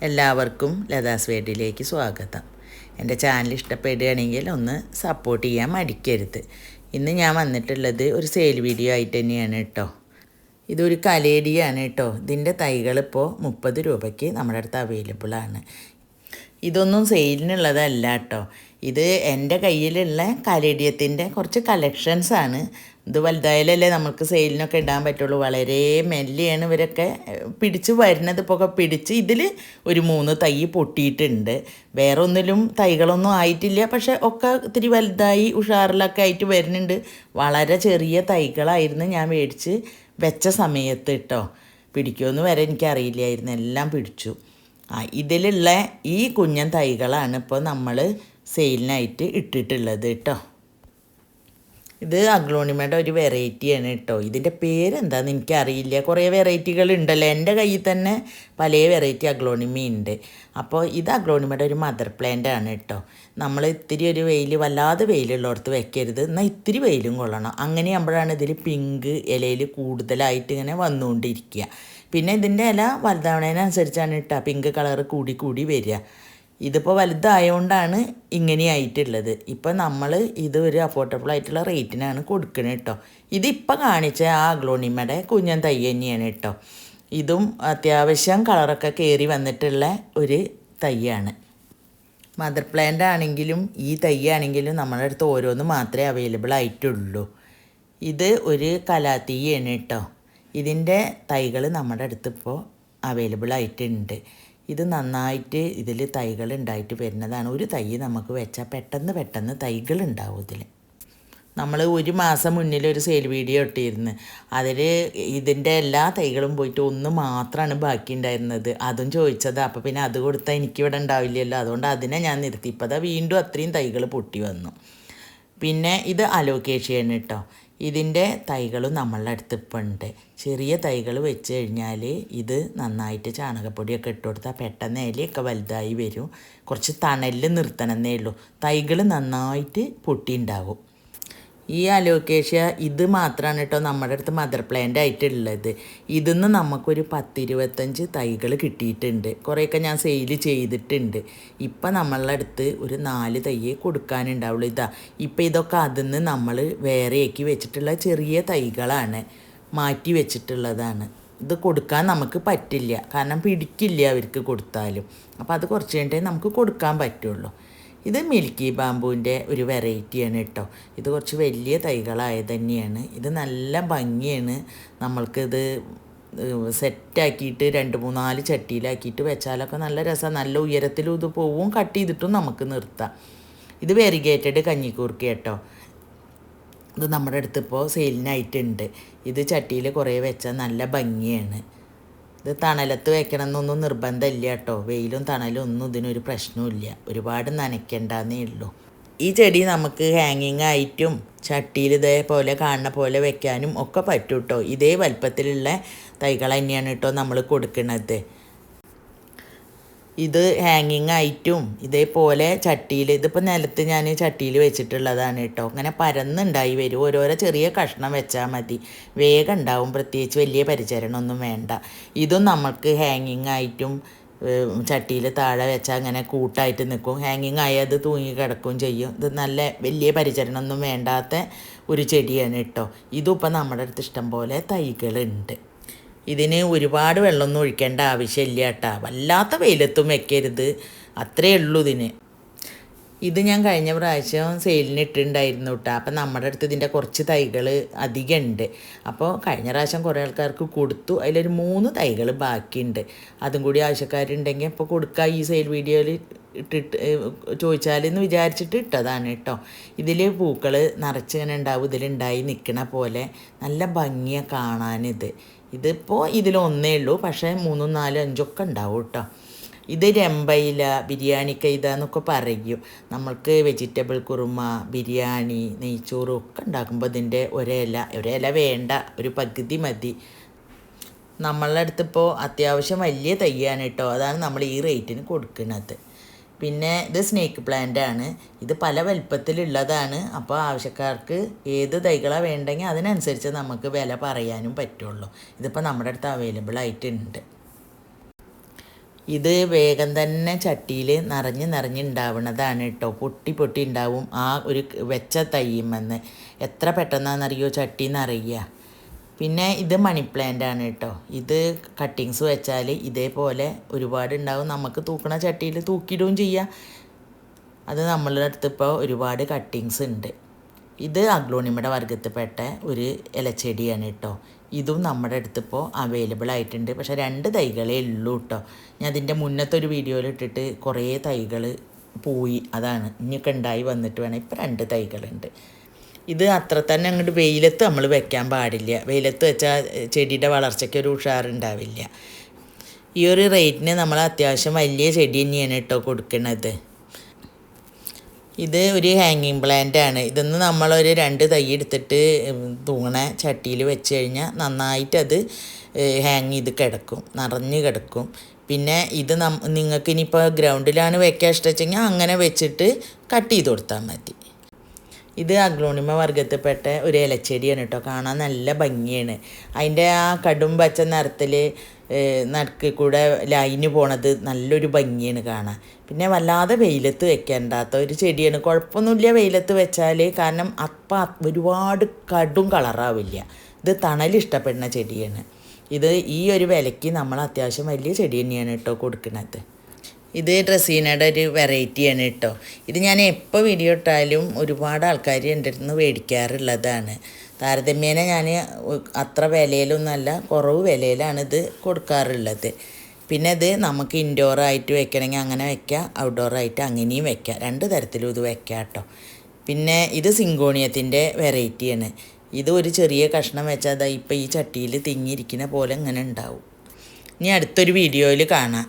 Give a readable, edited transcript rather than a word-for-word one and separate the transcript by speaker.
Speaker 1: എല്ലാവർക്കും ലതാസ് വേഡിയിലേക്ക് സ്വാഗതം. എൻ്റെ ചാനൽ ഇഷ്ടപ്പെടുകയാണെങ്കിൽ ഒന്ന് സപ്പോർട്ട് ചെയ്യാൻ മടിക്കരുത്. ഇന്ന് ഞാൻ വന്നിട്ടുള്ളത് ഒരു സെയിൽ വീഡിയോ ആയിട്ട് തന്നെയാണ് കേട്ടോ. ഇതൊരു കലേഡിയാണ് കേട്ടോ. ഇതിൻ്റെ തൈകളിപ്പോൾ 30 രൂപയ്ക്ക് നമ്മുടെ അടുത്ത് അവൈലബിളാണ്. ഇതൊന്നും സെയിലിനുള്ളതല്ല കേട്ടോ. ഇത് എൻ്റെ കയ്യിലുള്ള കലേഡിയത്തിൻ്റെ കുറച്ച് കളക്ഷൻസാണ്. ഇത് വലുതായാലല്ലേ നമുക്ക് സെയിലിനൊക്കെ ഇടാൻ പറ്റുള്ളൂ. വളരെ മെല്ലെയാണ് ഇവരൊക്കെ പിടിച്ച് വരുന്നത്. ഇപ്പോൾ പിടിച്ച് ഇതിൽ ഒരു 3 തൈ പൊട്ടിയിട്ടുണ്ട്. വേറെ ഒന്നിലും തൈകളൊന്നും ആയിട്ടില്ല, പക്ഷേ ഒക്കെ ഇത്തിരി വലുതായി ഉഷാറിലൊക്കെ ആയിട്ട് വരുന്നുണ്ട്. വളരെ ചെറിയ തൈകളായിരുന്നു ഞാൻ മേടിച്ച് വെച്ച സമയത്ത് കേട്ടോ. പിടിക്കുമെന്ന് വരെ എനിക്കറിയില്ലായിരുന്നു. എല്ലാം പിടിച്ചു. ഇതിലുള്ള ഈ കുഞ്ഞൻ തൈകളാണ് ഇപ്പോൾ നമ്മൾ സെയിലിനായിട്ട് ഇട്ടിട്ടുള്ളത് കേട്ടോ. ഇത് അഗ്ലോണിമയുടെ ഒരു വെറൈറ്റിയാണ് കേട്ടോ. ഇതിൻ്റെ പേരെന്താണെന്ന് എനിക്കറിയില്ല. കുറേ വെറൈറ്റികൾ ഉണ്ടല്ലോ. എൻ്റെ കയ്യിൽ തന്നെ പല വെറൈറ്റി അഗ്ലോണിമ ഉണ്ട്. അപ്പോൾ ഇത് അഗ്ലോണിമയുടെ ഒരു മദർ പ്ലാന്റ് ആണ് കേട്ടോ. നമ്മൾ ഇത്തിരി ഒരു വെയിൽ, വല്ലാതെ വെയിലുള്ളിടത്ത് വെക്കരുത്, എന്നാൽ ഇത്തിരി വെയിലും കൊള്ളണം. അങ്ങനെയാകുമ്പോഴാണ് ഇതിൽ പിങ്ക് ഇലയിൽ കൂടുതലായിട്ട് ഇങ്ങനെ വന്നുകൊണ്ടിരിക്കുക. പിന്നെ ഇതിൻ്റെ ഇല വലുതാവണതിനനുസരിച്ചാണ് കേട്ടോ പിങ്ക് കളർ കൂടി കൂടി വരിക. ഇതിപ്പോൾ വലുതായതുകൊണ്ടാണ് ഇങ്ങനെയായിട്ടുള്ളത്. ഇപ്പം നമ്മൾ ഇത് ഒരു അഫോർഡബിൾ ആയിട്ടുള്ള റേറ്റിനാണ് കൊടുക്കുന്നത് കേട്ടോ. ഇതിപ്പോൾ കാണിച്ച ആ അഗ്ലോണിമയുടെ കുഞ്ഞൻ തൈ തന്നെയാണ് കേട്ടോ. ഇതും അത്യാവശ്യം കളറൊക്കെ കയറി വന്നിട്ടുള്ള ഒരു തൈയാണ്. മദർ പ്ലാന്റ് ആണെങ്കിലും ഈ തൈ ആണെങ്കിലും നമ്മുടെ അടുത്ത് ഓരോന്ന് മാത്രമേ അവൈലബിൾ ആയിട്ടുള്ളൂ. ഇത് ഒരു കലാത്തീയാണ് കേട്ടോ. ഇതിൻ്റെ തൈകൾ നമ്മുടെ അടുത്ത് ഇപ്പോൾ അവൈലബിൾ ആയിട്ടുണ്ട്. ഇത് നന്നായിട്ട് ഇതിൽ തൈകൾ ഉണ്ടായിട്ട് വരുന്നതാണ്. ഒരു തൈ നമുക്ക് വെച്ചാൽ പെട്ടെന്ന് തൈകൾ ഉണ്ടാവും. ഇതിൽ നമ്മൾ ഒരു മാസം മുന്നിൽ ഒരു സെയിൽ വീഡിയോ ഇട്ടിരുന്നു. അതിൽ ഇതിൻ്റെ എല്ലാ തൈകളും പോയിട്ട് ഒന്ന് മാത്രമാണ് ബാക്കി ഉണ്ടായിരുന്നത്. അതും ചോദിച്ചത്. അപ്പോൾ പിന്നെ അത് കൊടുത്താൽ എനിക്കിവിടെ ഉണ്ടാവില്ലല്ലോ, അതുകൊണ്ട് അതിനെ ഞാൻ നിർത്തി. ഇപ്പോൾ അതാ വീണ്ടും അത്രയും തൈകൾ പൊട്ടി വന്നു. പിന്നെ ഇത് അലോക്കേഷ്യയാണ് കേട്ടോ. ഇതിൻ്റെ തൈകളും നമ്മളുടെ അടുത്ത് ഇപ്പം ഉണ്ട്. ചെറിയ തൈകൾ വെച്ച് കഴിഞ്ഞാൽ ഇത് നന്നായിട്ട് ചാണകപ്പൊടിയൊക്കെ ഇട്ട് കൊടുത്താൽ പെട്ടെന്ന് ഇലയൊക്കെ വലുതായി വരും. കുറച്ച് തണലിൽ നിർത്തണമെന്നേ ഉള്ളൂ. തൈകൾ നന്നായിട്ട് പൊട്ടിയുണ്ടാകും. ഈ അലോക്കേഷ്യ ഇത് മാത്രമാണ് കേട്ടോ നമ്മുടെ അടുത്ത് മദർ പ്ലാന്റ് ആയിട്ടുള്ളത്. ഇതിന്ന് നമുക്കൊരു 10-25 തൈകൾ കിട്ടിയിട്ടുണ്ട്. കുറേയൊക്കെ ഞാൻ സെയിൽ ചെയ്തിട്ടുണ്ട്. ഇപ്പം നമ്മളുടെ അടുത്ത് ഒരു 4 തൈയെ കൊടുക്കാനുണ്ടാവുള്ളൂ. ഇപ്പം ഇതൊക്കെ അതിന്ന് നമ്മൾ വേറെയാക്കി വെച്ചിട്ടുള്ള ചെറിയ തൈകളാണ്, മാറ്റി വെച്ചിട്ടുള്ളതാണ്. ഇത് കൊടുക്കാൻ നമുക്ക് പറ്റില്ല, കാരണം പിടിക്കില്ല അവർക്ക് കൊടുത്താലും. അപ്പോൾ അത് കുറച്ച് കഴിഞ്ഞിട്ടേ നമുക്ക് കൊടുക്കാൻ പറ്റുള്ളൂ. ഇത് മിൽക്കി ബാമ്പുവിൻ്റെ ഒരു വെറൈറ്റിയാണ് കേട്ടോ. ഇത് കുറച്ച് വലിയ തൈകളായത് തന്നെയാണ്. ഇത് നല്ല ഭംഗിയാണ്. നമ്മൾക്കിത് സെറ്റാക്കിയിട്ട് 2-3-4 ചട്ടിയിലാക്കിയിട്ട് വെച്ചാലൊക്കെ നല്ല രസമാണ്. നല്ല ഉയരത്തിലും ഇത് പോവും, കട്ട് ചെയ്തിട്ടും നമുക്ക് നിർത്താം. ഇത് വെരിഗേറ്റഡ് കഞ്ഞിക്കൂർക്ക കേട്ടോ. ഇത് നമ്മുടെ അടുത്ത് ഇപ്പോൾ സെയിലിനായിട്ടുണ്ട്. ഇത് ചട്ടിയിൽ കുറേ വെച്ചാൽ നല്ല ഭംഗിയാണ്. ഇത് തണലത്ത് വെക്കണം എന്നൊന്നും നിർബന്ധമില്ല കേട്ടോ. വെയിലും തണലും ഒന്നും ഇതിനൊരു പ്രശ്നമില്ല. ഒരുപാട് നനയ്ക്കേണ്ടെന്നേ ഉള്ളൂ. ഈ ചെടി നമുക്ക് ഹാങ്ങിങ് ആയിട്ടും ചട്ടിയിൽ ഇതേപോലെ കാണുന്ന പോലെ വെക്കാനും ഒക്കെ പറ്റും കേട്ടോ. ഇതേ വലുപ്പത്തിലുള്ള തൈകൾ തന്നെയാണ് കേട്ടോ നമ്മൾ കൊടുക്കുന്നത്. ഇത് ഹാങ്ങിങ് ആയിട്ടും ഇതേപോലെ ചട്ടിയിൽ, ഇതിപ്പോൾ നിലത്ത് ഞാൻ ചട്ടിയിൽ വെച്ചിട്ടുള്ളതാണ് കേട്ടോ. അങ്ങനെ പരന്നുണ്ടായി വരും. ഓരോരോ ചെറിയ കഷ്ണം വെച്ചാൽ മതി, വേഗം ഉണ്ടാവും. പ്രത്യേകിച്ച് വലിയ പരിചരണമൊന്നും വേണ്ട. ഇതും നമുക്ക് ഹാങ്ങിങ് ആയിട്ടും ചട്ടിയിൽ താഴെ വെച്ചാൽ അങ്ങനെ കൂട്ടായിട്ട് നിൽക്കും. ഹാങ്ങിങ് ആയി അത് തൂങ്ങി കിടക്കുകയും ചെയ്യും. ഇത് നല്ല വലിയ പരിചരണമൊന്നും വേണ്ടാത്ത ഒരു ചെടിയാണ് കേട്ടോ. ഇതും ഇപ്പം നമ്മുടെ അടുത്ത് ഇഷ്ടം പോലെ തൈകളുണ്ട്. ഇതിന് ഒരുപാട് വെള്ളമൊന്നും ഒഴിക്കേണ്ട ആവശ്യമില്ല കേട്ടോ. വല്ലാത്ത വെയിലത്തും വെക്കരുത്, അത്രയേ ഉള്ളൂ ഇതിന്. ഇത് ഞാൻ കഴിഞ്ഞ പ്രാവശ്യം സെയിലിന് ഇട്ടിട്ടുണ്ടായിരുന്നു കേട്ടോ. അപ്പം നമ്മുടെ അടുത്ത് ഇതിൻ്റെ കുറച്ച് തൈകൾ അധികം ഉണ്ട്. അപ്പോൾ കഴിഞ്ഞ പ്രാവശ്യം കുറേ ആൾക്കാർക്ക് കൊടുത്തു. അതിലൊരു 3 തൈകൾ ബാക്കിയുണ്ട്. അതും കൂടി ആവശ്യക്കാരുണ്ടെങ്കിൽ ഇപ്പോൾ കൊടുക്കുക, ഈ സെയിൽ വീഡിയോയിൽ ഇട്ടിട്ട് ചോദിച്ചാലെന്ന് വിചാരിച്ചിട്ട് ഇട്ടതാണ് കേട്ടോ. ഇതിൽ പൂക്കൾ നിറച്ചിങ്ങനെ ഉണ്ടാവും. ഇതിലുണ്ടായി നിൽക്കണ പോലെ നല്ല ഭംഗിയാണ് കാണാനിത്. ഇതിപ്പോൾ ഇതിലൊന്നേ ഉള്ളൂ, പക്ഷേ 3, 4, 5 ഒക്കെ ഉണ്ടാവും കേട്ടോ. ഇത് രമ്പയില, ബിരിയാണിക്ക എന്നൊക്കെ പറയും. നമ്മൾക്ക് വെജിറ്റബിൾ കുറുമ, ബിരിയാണി, നെയ്ച്ചോറും ഒക്കെ ഉണ്ടാക്കുമ്പോൾ ഇതിൻ്റെ ഒരില വേണ്ട, ഒരു പകുതി മതി. നമ്മളുടെ അടുത്തിപ്പോൾ അത്യാവശ്യം വലിയ തൈയാണ് കേട്ടോ. അതാണ് നമ്മൾ ഈ റേറ്റിന് കൊടുക്കുന്നത്. പിന്നെ ഇത് സ്നേക്ക് പ്ലാന്റ് ആണ്. ഇത് പല വലുപ്പത്തിലുള്ളതാണ്. അപ്പോൾ ആവശ്യക്കാർക്ക് ഏത് തൈകളാണ് വേണ്ടെങ്കിൽ അതിനനുസരിച്ച് നമുക്ക് വില പറയാനും പറ്റുള്ളൂ. ഇതിപ്പോൾ നമ്മുടെ അടുത്ത് അവൈലബിൾ ആയിട്ടുണ്ട്. ഇത് വേഗം തന്നെ ചട്ടിയിൽ നിറഞ്ഞുണ്ടാവുന്നതാണ് കേട്ടോ. പൊട്ടി ഉണ്ടാവും ആ ഒരു വെച്ച തയ്യുമെന്ന്. എത്ര പെട്ടെന്നാണെന്നറിയോ ചട്ടി നിറയുക. പിന്നെ ഇത് മണി പ്ലാന്റ് ആണ് കേട്ടോ. ഇത് കട്ടിങ്സ് വെച്ചാൽ ഇതേപോലെ ഒരുപാട് ഉണ്ടാവും. നമുക്ക് തൂക്കണ ചട്ടിയിൽ തൂക്കിയിടുകയും ചെയ്യാം. അത് നമ്മളുടെ അടുത്ത് ഇപ്പോൾ ഒരുപാട് കട്ടിങ്സ് ഉണ്ട്. ഇത് അഗ്ലോണിമയുടെ വർഗ്ഗത്തിൽപ്പെട്ട ഒരു ഇലച്ചെടിയാണ് കേട്ടോ. ഇതും നമ്മുടെ അടുത്തിപ്പോൾ അവൈലബിൾ ആയിട്ടുണ്ട്. പക്ഷേ 2 തൈകളേ ഉള്ളൂ കേട്ടോ. ഞാൻ അതിൻ്റെ മുന്നത്തെ ഒരു വീഡിയോയിൽ ഇട്ടിട്ട് കുറേ തൈകൾ പോയി. അതാണ് ഇനിയൊക്കെ ഉണ്ടായി വന്നിട്ട് വേണം. ഇപ്പോൾ 2 തൈകളുണ്ട്. ഇത് അത്ര തന്നെ അങ്ങോട്ട് വെയിലത്ത് നമ്മൾ വെക്കാൻ പാടില്ല. വെയിലത്ത് വെച്ചാൽ ചെടിയുടെ വളർച്ചയ്ക്ക് ഒരു ഉഷാറുണ്ടാവില്ല. ഈ ഒരു റേറ്റിന് നമ്മൾ അത്യാവശ്യം വലിയ ചെടി തന്നെയാണ് കേട്ടോ കൊടുക്കുന്നത്. ഇത് ഒരു ഹാങ്ങിങ് പ്ലാന്റ് ആണ്. ഇതൊന്ന് നമ്മളൊരു 2 തൈ എടുത്തിട്ട് തൂങ്ങണ ചട്ടിയിൽ വെച്ച് കഴിഞ്ഞാൽ നന്നായിട്ടത് ഹാങ് ചെയ്ത് കിടക്കും, നിറഞ്ഞ് കിടക്കും. പിന്നെ ഇത് നിങ്ങൾക്ക് ഇനിയിപ്പോൾ ഗ്രൗണ്ടിലാണ് വെക്കാൻ ഇഷ്ടമെങ്കിൽ അങ്ങനെ വെച്ചിട്ട് കട്ട് ചെയ്ത് കൊടുത്താൽ മതി. ഇത് അഗ്ലോണിമ വർഗ്ഗത്തിൽപ്പെട്ട ഒരു ഇലച്ചെടിയാണ് കേട്ടോ. കാണാൻ നല്ല ഭംഗിയാണ്. അതിൻ്റെ ആ കടും പച്ച നിറത്തിൽ നടുക്ക് കൂടെ ലൈന് പോണത് നല്ലൊരു ഭംഗിയാണ് കാണാൻ. പിന്നെ വല്ലാതെ വെയിലത്ത് വെക്കേണ്ടാത്ത ഒരു ചെടിയാണ്. കുഴപ്പമൊന്നുമില്ല വെയിലത്ത് വെച്ചാൽ, കാരണം അപ്പം ഒരുപാട് കടും കളറാവില്ല. ഇത് തണലിഷ്ടപ്പെടുന്ന ചെടിയാണ്. ഇത് ഈ ഒരു വിലയ്ക്ക് നമ്മൾ അത്യാവശ്യം വലിയ ചെടി തന്നെയാണ് കേട്ടോ കൊടുക്കുന്നത്. ഇത് ഡ്രസ്സീനയുടെ ഒരു വെറൈറ്റിയാണ് കേട്ടോ. ഇത് ഞാൻ എപ്പോൾ വീഡിയോ ഇട്ടാലും ഒരുപാട് ആൾക്കാർ എൻ്റെ അടുത്ത് നിന്ന് മേടിക്കാറുള്ളതാണ്. താരതമ്യേന ഞാൻ അത്ര വിലയിലൊന്നുമല്ല, കുറവ് വിലയിലാണ് ഇത് കൊടുക്കാറുള്ളത്. പിന്നെ ഇത് നമുക്ക് ഇൻഡോറായിട്ട് വെക്കണമെങ്കിൽ അങ്ങനെ വെക്കാം, ഔട്ട്ഡോറായിട്ട് അങ്ങനെയും വെക്കാം. 2 തരത്തിലും ഇത് വെക്കാം കേട്ടോ. പിന്നെ ഇത് സിങ്കോണിയത്തിൻ്റെ വെറൈറ്റിയാണ്. ഇത് ഒരു ചെറിയ കഷ്ണം വെച്ചാൽ ഇപ്പോൾ ഈ ചട്ടിയിൽ തിങ്ങിയിരിക്കുന്ന പോലെ ഇങ്ങനെ ഉണ്ടാവും. ഇനി അടുത്തൊരു വീഡിയോയിൽ കാണാം.